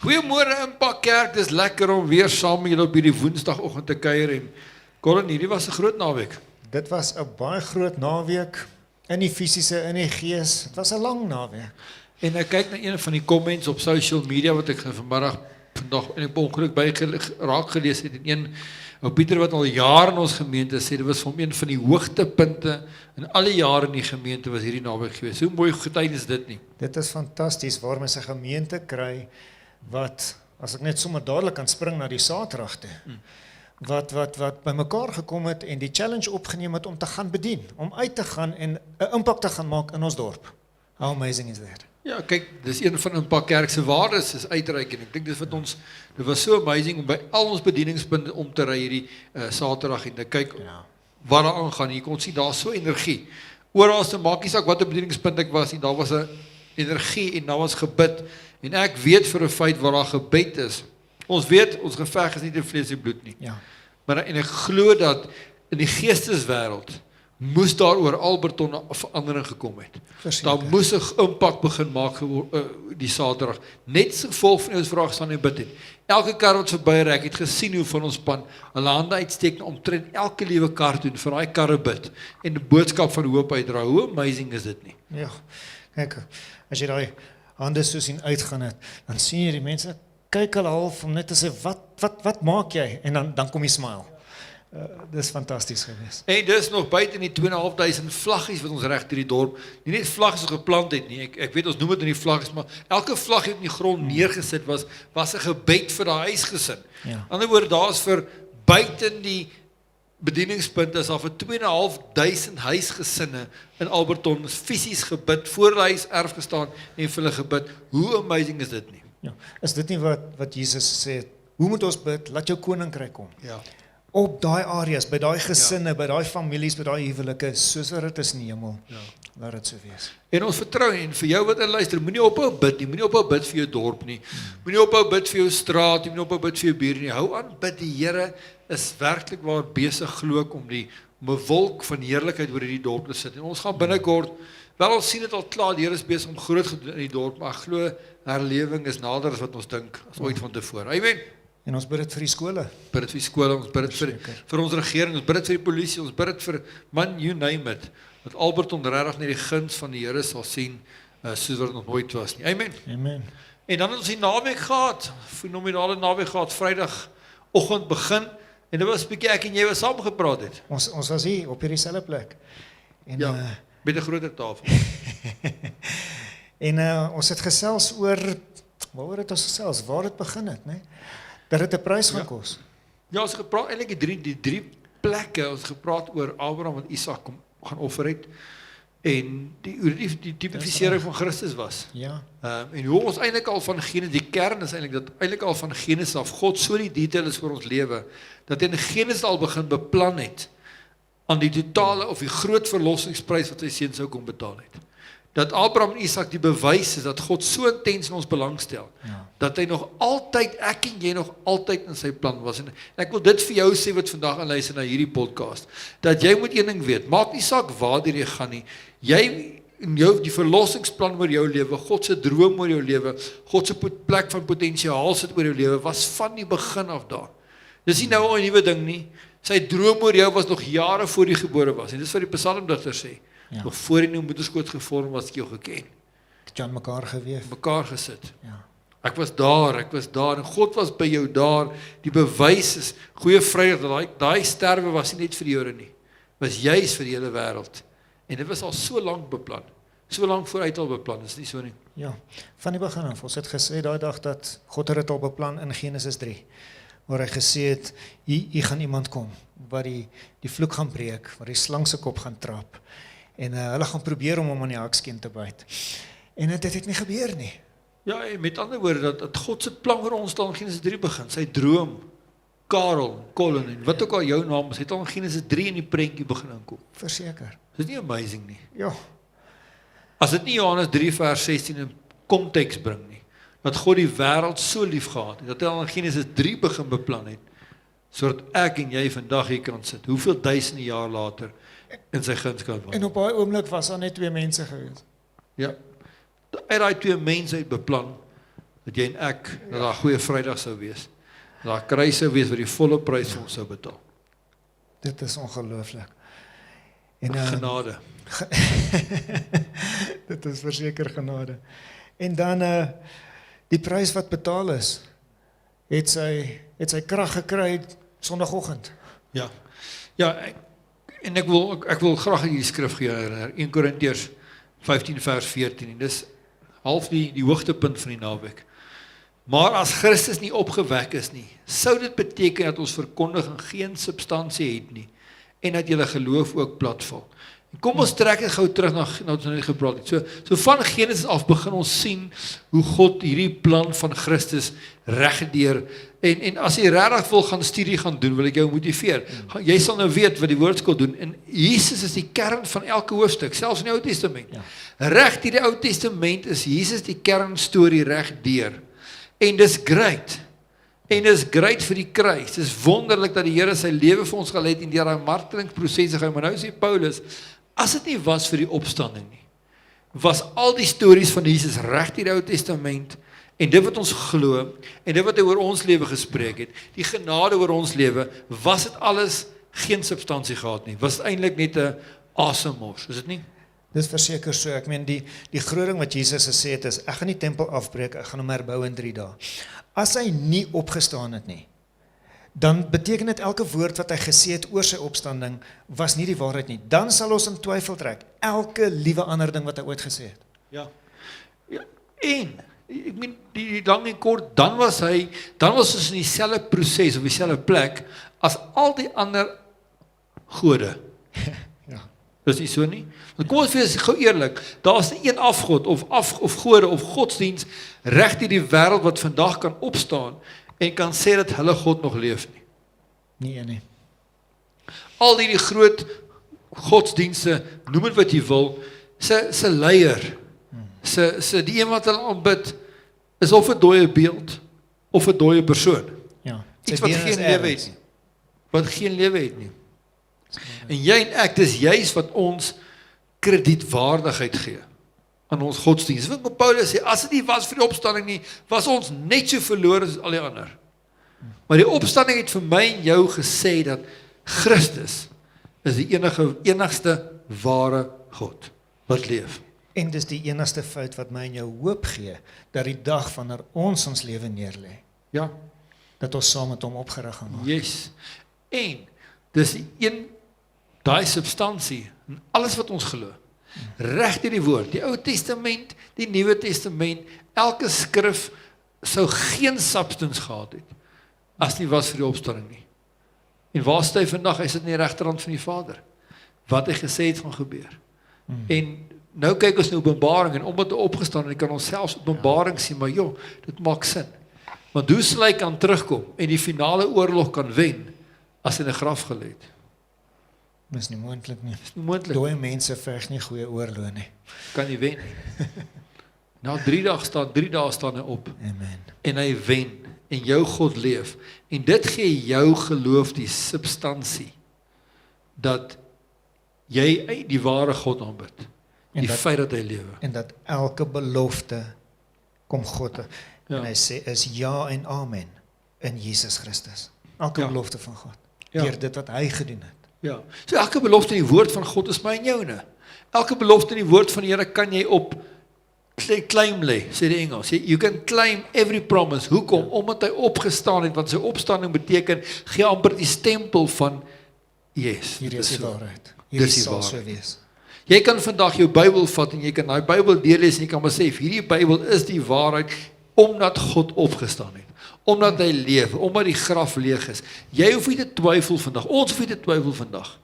Goeiemôre Impak Kerk, dis lekker om weer saam met julle op hierdie Woensdagoggend te kuier en Colin, hierdie was 'n groot naweek. Dit was 'n baie groot naweek in die fisiese, in die gees. Dit was 'n lang naweek. En ek kyk na een van die comments op social media wat ek vandag en ek ongeluk by raak gelees het en een ou Pieter wat al jare in ons gemeente sê dit was vir hom een van die hoogtepunte in al die jare in die gemeente was hierdie naweek gewees. Hoe mooi getuienis dit nie. Dit is fantasties waar mens 'n gemeente kry wat, as ek net sommer dadelik kan spring na die Saterdag toe, wat bymekaar gekom het en die challenge opgeneem het om te gaan bedien, om uit te gaan en 'n impak te gaan maak in ons dorp. How amazing is that? Ja, kyk, dis een van Impak Kerk se waardes is uitreik en ek dink dit was so amazing om by al ons bedieningspunte om te ry hierdie Saterdag en te kyk wat daar aangaan. Jy kon sien daar's so energie. Oral se maak nie saak wat 'n bedieningspunt ek was nie, daar was 'n energie en daar was gebid. En ek weet vir 'n feit waar daar gebed is. Ons weet ons geveg is nie teen vlees en bloed nie. Ja. Maar en ek glo dat in die geesteswêreld moes daar oor Alberton 'n verandering gekom het. Verseker. Daar moes 'n impak begin maak die Saterdag. Net so gevolg van ons vraag staan en bid het. Elke kar wat verby ry, ek het gesien hoe van ons span hulle hande uitsteek omtrent elke liewe kar toe vir daai karre bid en die boodskap van hoop uitdra. Hoe amazing is dit nie? Ja. Kyk, as jy daai hande so sien uitgaan het, dan sien jy die mense kyk hulle half om net te sê wat maak jy? En dan kom die smile. Dis fantasties geweest. En dis nog buite die 2.500 vlaggies wat ons reg deur die dorp, nie net vlaggies geplant het nie. Ek weet ons noem dit in die vlaggies, maar elke vlag wat in die grond neergesit was 'n gebed vir daai huisgesin. Ja. Aan die ander woorde, daar's vir buiten die bedieningspunte is al vir 2.500 huisgesinne in Alberton fisies gebid, voor die huis erf gestaan en vir hulle gebid. Hoe amazing is dit nie? Ja. Is dit nie wat Jesus sê? Hoe moet ons bid? Laat jou koninkryk kom. Ja. Op daai areas, by daai gesinne, by daai families, by daai huwelike, soos wat dit is in die hemel. Ja. Laat dit so wees. En ons vertrou en vir jou wat luister, moenie ophou bid nie, moenie ophou bid vir jou dorp nie, moenie ophou bid vir jou straat nie, moenie ophou bid vir jou bure nie. Hou aan bid, die Here is werklik waar besig glo ek om 'n wolk van heerlikheid oor hierdie dorp te sit. En ons gaan binnekort, wel ons sien dit al klaar, die Here is besig om groot te doen in die dorp, maar ek glo herlewing is nader as wat ons dink, as ooit van tevore. Amen. En ons bid dit vir die skole. Bid dit vir die skole, ons bid dit vir ons regering, ons bid dit vir die polisie, ons bid dit vir man, you name it. Dat Alberton regtig net die guns van die Here sal sien, soos wat dit nog nooit was nie. Amen. Amen. En dan het ons die naweek gehad, fenominale naweek gehad, Vrydagoggend begin, en dit was 'n bietjie ek en jy wat saam gepraat het. Ons was hier op hierdie selfe plek. En Ja, met 'n groter tafel. en ons het gesels waaroor het ons gesels? Waar het begin het, né? Dat dit 'n prys gaan kos. Ja, ons het gepraat eintlik die drie plekke, ons het gepraat oor Abraham wat Isak gaan offer het en die tipifisering van Christus was. Ja. En hoe ons eintlik al van Genesis, die kern is eintlik al van Genesis af, God so die detail is vir ons lewe, dat hy in Genesis al begin beplan het aan die totale of die groot verlossingsprys wat sy seun sou kom betaal het. Dat Abraham en Isak die bewys is dat God so intens in ons belang stel, dat hy nog altyd, ek en jy nog altyd in sy plan was. En ek wil dit vir jou sê wat vandag aan luister na hierdie podcast, dat jy moet een ding weet, maak nie saak waar jy gaan nie, die verlossingsplan oor jou lewe, God se droom oor jou lewe, God se plek van potensiaal sit oor jou lewe, was van die begin af daar. Dis nie nou 'n nuwe ding nie, sy droom oor jou was nog jare voor jy gebore was, en dis wat die psalmdigter sê. Ja. Nog voor jy in jou moederskoot gevorm was, ek jou geken. Het jy aan mekaar geweef. Mekaar gesit. Ja. Ek was daar, en God was by jou daar. Die bewys is, goeie Vrydag, dat daai sterwe was nie net vir die Jode nie, was juis vir die hele wêreld. En dit was al so lank beplan, so lank vooruit al beplan, is nie so nie. Ja, van die begin af. Ons het gesê daai dag dat God het dit al beplan in Genesis 3, waar hy gesê het, hier gaan iemand kom, wat die vloek gaan breek, waar die slang se kop gaan trap, en hulle gaan probeer om hom aan die hakskeen te byt. En dit het nie gebeur nie. Ja, en met ander woorde, dat God se plan vir ons al in Genesis 3 begin, sy droom, Karel, Colin, en wat ook al jou naam is, het al in Genesis 3 in die prentjie begin inkom. Verseker. Dit is nie amazing nie. Ja. As dit nie Johannes 3 vers 16 in konteks bring nie, dat God die wêreld so lief gehad het, dat hy al in Genesis 3 begin beplan het, sodat ek en jy vandag hier kan sit, hoeveel duisende jaar later, in sy guns kan word. En op daai oomblik was daar net 2 mense gewees. Ja, uit daai 2 mense het beplan, dat jy en ek, dat daar goeie Vrydag sou wees. Dat daar kruis sou wees wat die volle prys vir ons sou betaal. Dit is ongelooflik. En Genade. dit is verseker genade. En dan die prys wat betaal is, het sy krag gekry Sondagoggend. Ja. Ja, en ek wil graag hierdie skrif gee, 1 Korintiërs 15 vers 14, en dis half die hoogtepunt van die naweek. Maar as Christus nie opgewek is nie, sou dit beteken dat ons verkondiging geen substansie het nie, en dat julle geloof ook platval. En kom ons trek dit gou terug na wat ons nou gepraat het. So van Genesis af begin ons sien hoe God hierdie plan van Christus regdeur, en as jy regtig wil gaan studie gaan doen, wil ek jou motiveer. Jy sal nou weet wat die woordskool doen, en Jesus is die kern van elke hoofstuk, selfs in die Ou Testament. Ja. Reg deur die Ou Testament is Jesus die kernstorie regdeur. En dis great. En dis great vir die kruis. Dis wonderlik dat die Here sy lewe vir ons gelei het en deur daai martelingsprosesse gaan. Maar nou sê Paulus, as dit nie was vir die opstanding nie, was al die stories van Jesus reg deur die Ou Testament, en dit wat ons glo, en dit wat hy oor ons lewe gespreek het, die genade oor ons lewe, was dit alles geen substansie gehad nie. Was dit eintlik net 'n asemmors, is dit nie? Dis verseker so, ek meen die groot ding wat Jesus gesê het is, ek gaan die tempel afbreek, ek gaan hom herbou in 3 dae. As hy nie opgestaan het nie, dan beteken dit elke woord wat hy gesê het oor sy opstanding, was nie die waarheid nie. Dan sal ons in twyfel trek, elke liewe ander ding wat hy ooit gesê het. Ja. En, ek meen, die lang en kort, dan was ons in dieselfde proses, of dieselfde plek, as al die ander gode. Ja. Dis nie so nie. Want kom ons wees gou eerlik, daar is nie een afgod, of gode, of godsdiens, reg deur die wêreld wat vandag kan opstaan, en kan sê dat hulle God nog leef nie. Nie een nie. Al die groot godsdienste, noem dit wat jy wil, se leier, die een wat hulle aanbid, is of 'n dooie beeld, of 'n dooie persoon. Ja. Iets wat geen lewe het nie. Wat geen lewe het nie. En jy en ek, dis juist wat ons kredietwaardigheid gee aan ons godsdienst. Wat Paulus sê, as dit nie was vir die opstanding nie, was ons net so verlore as al die ander. Maar die opstanding het vir my en jou gesê dat Christus is die enigste ware God wat leef. En dis die enigste feit wat my en jou hoop gee, dat die dag wanneer ons lewe neerlê, Ja, dat ons saam met hom opgerig gaan word. yes. En, dis daai substansie, en alles wat ons glo, reg deur die woord, die Ou Testament, die Nuwe Testament, elke skrif sou geen substance gehad het, as nie was vir die opstanding nie. En waar staan hy vandag? Hy sit in die regterhand van die Vader. Wat hy gesê het gaan gebeur. En nou kyk ons na Openbaring, en omdat hy opgestaan, en kan ons selfs Openbaring sien, maar joh, dit maak sin. Want hoe sal hy kan terugkom, en die finale oorlog kan wen, as hy in 'n graf gelê het? Dis nie moontlik nie. Dis nie moontlik. Dooie mense veg nie goeie oorlog nie. Kan nie wen nie. Na 3 dae staan hy op, Amen. en hy wen, en jou God leef, en dit gee jou geloof die substansie, dat jy die ware God aanbid, En die dat- feit dat hy lewe. En dat elke belofte kom God, Ja. en hy sê is ja en amen in Jesus Christus. Elke Ja. belofte van God, Ja. deur dit wat hy gedoen het. Ja, so elke belofte in die woord van God is my en joune. Elke belofte in die woord van die Here kan jy op claim lê, sê die Engels. You can claim every promise. Hoekom? Omdat hy opgestaan het, want sy opstanding beteken, gee amper die stempel van, yes, Hierdie is dis die so. waarheid. Dis Hierdie die sal so waarheid. wees. Jy kan vandag jou Bybel vat, en jy kan daai Bybel deurlees, en jy kan besef, hierdie Bybel is die waarheid, omdat God opgestaan het. Omdat hy leef, omdat die graf leeg is. Jy hoef nie te twyfel vandag, ons hoef nie te twyfel vandag,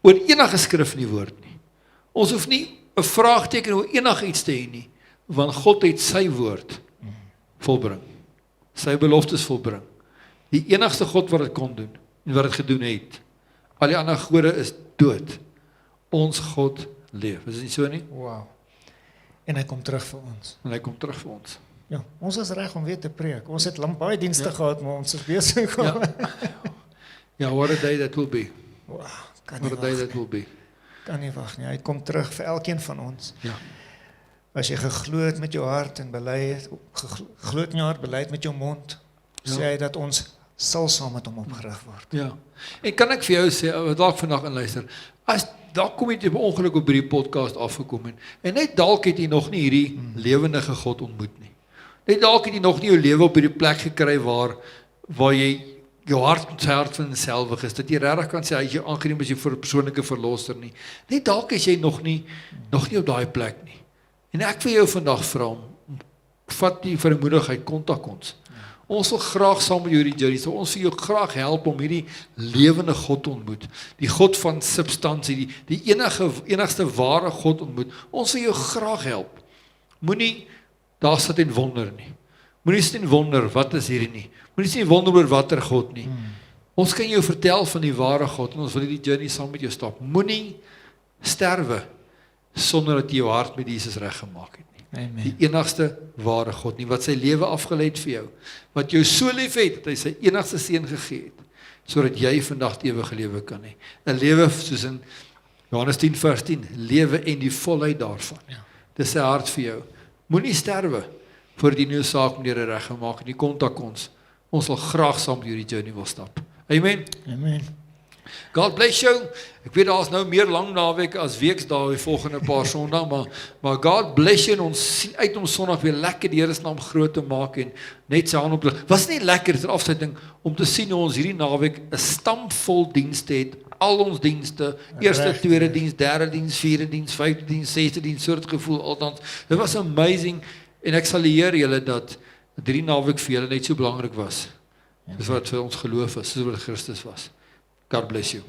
oor enige skrif in die woord nie. Ons hoef nie 'n vraagteken oor enige iets te hê nie, want God het sy woord volbring. Sy beloftes volbring. Die enigste God wat dit kon doen, en wat dit gedoen het. Al die ander gode is dood. Ons God leef. Is dit nie so nie? Wow. En hy kom terug vir ons. En hy kom terug vir ons. Ja, ons is reg om weer te preek. Ons het baie dienste gehad, maar ons is besig. Ja. Ja, what a day that will be. Wow, kan nie What a day wag. that will be. Kan nie wag nie. Hy kom terug vir elkeen van ons. Ja. as jy geglo het met jou hart en bely het, geglo het in jou hart, bely het met jou mond, sê hy dat ons sal saam met hom opgerig word. Ja. En kan ek vir jou sê, wat dalk vandag inluister, as dalk kom jy per ongeluk op hierdie podcast afgekom en net dalk het jy nog nie hierdie lewendige God ontmoet nie. Net dalk het jy nog nie jou lewe op hierdie plek gekry waar jy jou hart met sy hart van selfig is, dat jy regtig kan sê, hy is jou aangeneem as jy vir 'n persoonlike verlosser nie. Net dalk is jy nog nie op daai plek nie. En ek wil jou vandag vra, vat die vermoedigheid, kontak ons. Ons wil graag saam met jou hierdie journey, so ons wil jou graag help om hierdie lewende God te ontmoet, die God van substansie, die enigste ware God ontmoet. Ons wil jou graag help. Moenie daar sit en wonder nie. Moenie sit en wonder, wat is hierdie nie. Moenie sit en wonder oor watter God nie. Ons kan jou vertel van die ware God, en ons wil hierdie journey saam met jou stap. Moenie sterwe, sonder dat jy jou hart met Jesus reggemaak het nie. Amen. Die enigste ware God nie, wat sy lewe afgelê het vir jou, wat jou so lief het, dat hy sy enigste seun gegee het, sodat jy vandag die ewige lewe kan hê. 'n Lewe soos in Johannes 10 vers 10, lewe en die volheid daarvan. Ja. Dis sy hart vir jou. Moenie sterwe voordat jy nou saak met die Here reggemaak het nie. Kontak ons. Ons wil graag saam met jou die journey wil stap. Amen. Amen. God bless you. Ek weet daar is nou meer lang naweek as weksdae die volgende paar Sondae, maar God bless you en ons sien uit om Sondag weer lekker die Here se naam groot te maak en net sy hand op. Was nie lekker ter afsluiting om te sien hoe ons hierdie naweek 'n stampvol dienste het. Al ons dienste, eerste, tweede diens, derde diens, vierde diens, vyfde diens, sesde diens, soort gevoel altans. Dit was amazing en ek sal leer julle dat hierdie naweek vir julle net so belangrik was. Dis wat vir ons geloof is, soos wat Christus was. God bless you.